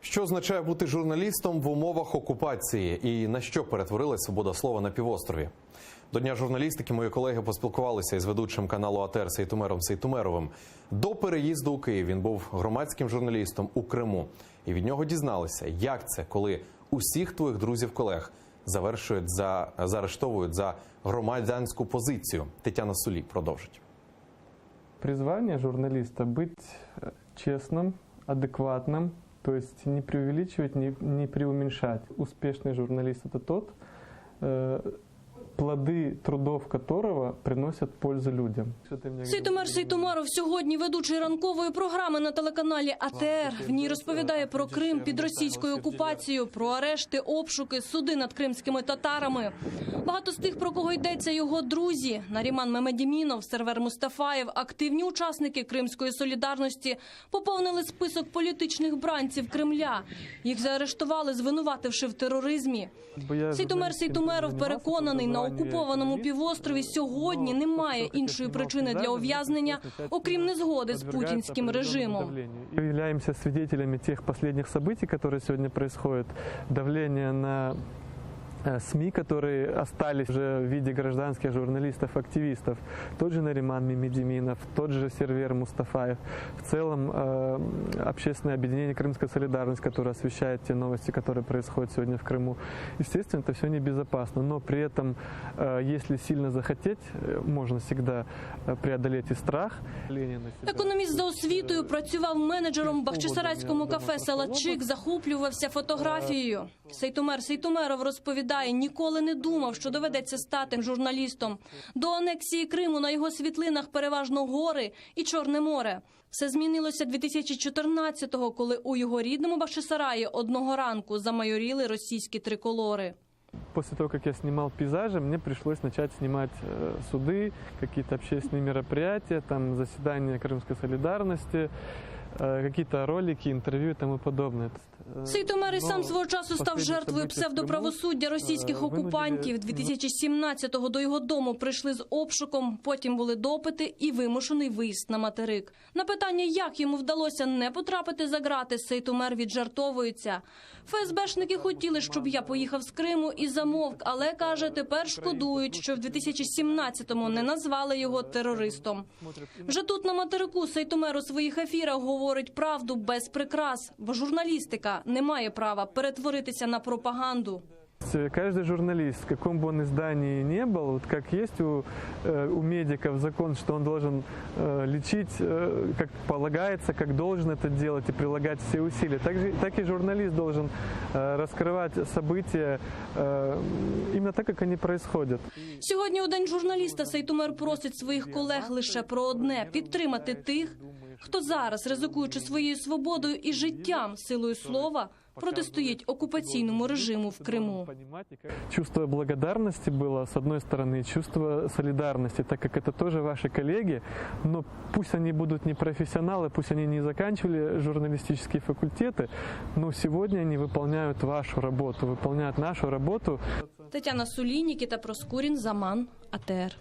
Що означає бути журналістом в умовах окупації і на що перетворилась свобода слова на півострові? До Дня журналістики мої колеги поспілкувалися із ведучим каналу АТР Сейтумером Сейтумеровим. До переїзду у Київ він був громадським журналістом у Криму. І від нього дізналися, як це, коли усіх твоїх друзів-колег заарештовують за громадянську позицію. Тетяна Сулі продовжить. Призвание журналиста – быть честным, адекватным, то есть не преувеличивать, не преуменьшать. Успешный журналист – это тот, плоди трудов которого приносять пользу людям. Сейтумер Сейтумеров сьогодні ведучий ранкової програми на телеканалі АТР. В ній розповідає про Крим під російською окупацією, про арешти, обшуки, суди над кримськими татарами. Багато з тих, про кого йдеться, його друзі. Наріман Мемедімінов, Сервер Мустафаєв, активні учасники Кримської солідарності поповнили список політичних бранців Кремля. Їх заарештували, звинувативши в тероризмі. Сейтумер Сейтумеров переконаний, на окупованому півострові сьогодні немає іншої причини для ув'язнення, окрім незгоди з путінським режимом. Ми являємося свидетелями тих останніх событий, які сьогодні происходят, давлення на СМИ, которые остались уже в виде гражданских журналистов, активистов. Тот же Нариман Мемедиминов, тот же Сервер Мустафаев. В целом общественное объединение «Крымская солидарность», которое освещает те новости, которые происходят сегодня в Крыму. Естественно, это все небезопасно, но при этом, если сильно захотеть, можно всегда преодолеть и страх. Економіст за освітою, працював менеджером в бахчисарайському кафе «Салатчик», захоплювався фотографією. Сейтумер Сейтумеров розповідає, ніколи не думав, що доведеться стати журналістом. До анексії Криму на його світлинах переважно гори і Чорне море. Все змінилося 2014-го, коли у його рідному Бахчисараї одного ранку замайоріли російські триколори. После того, как я снимал пейзажи, мне пришлось начать снимать суды, какие-то общественные мероприятия, там заседания Крымской солидарности, какие-то ролики, интервью и тому подобное. Сейтумер і сам свого часу став жертвою псевдоправосуддя російських окупантів. 2017-го до його дому прийшли з обшуком, потім були допити і вимушений виїзд на материк. На питання, як йому вдалося не потрапити за ґрати, Сейтумер віджартовується. ФСБшники хотіли, щоб я поїхав з Криму і замовк, але, каже, тепер шкодують, що в 2017-му не назвали його терористом. Вже тут на материку Сейтумер у своїх ефірах говорить правду без прикрас, бо журналістика не має права перетворитися на пропаганду. Каждый журналист, в каком бы он издании ни был, вот как есть у медиков закон, что он должен лечить, как полагается, как должен это делать и прилагать все усилия, так и журналист должен раскрывать события именно так, как они происходят. Сьогодні у День журналіста Сейтумер просить своїх колег лише про одне – підтримати тих, хто зараз, ризикуючи своєю свободою і життям, силою слова, протистоїть оккупационному режиму в Крыму. Чувство благодарности было, с одной стороны, и чувство солидарности, так как это тоже ваши коллеги, но пусть они будут не профессионалы, пусть они не заканчивали журналистические факультеты, но сегодня они выполняют вашу работу, выполняют нашу работу. Тетяна Сулі, Нікіта Проскурін, Заман, АТР.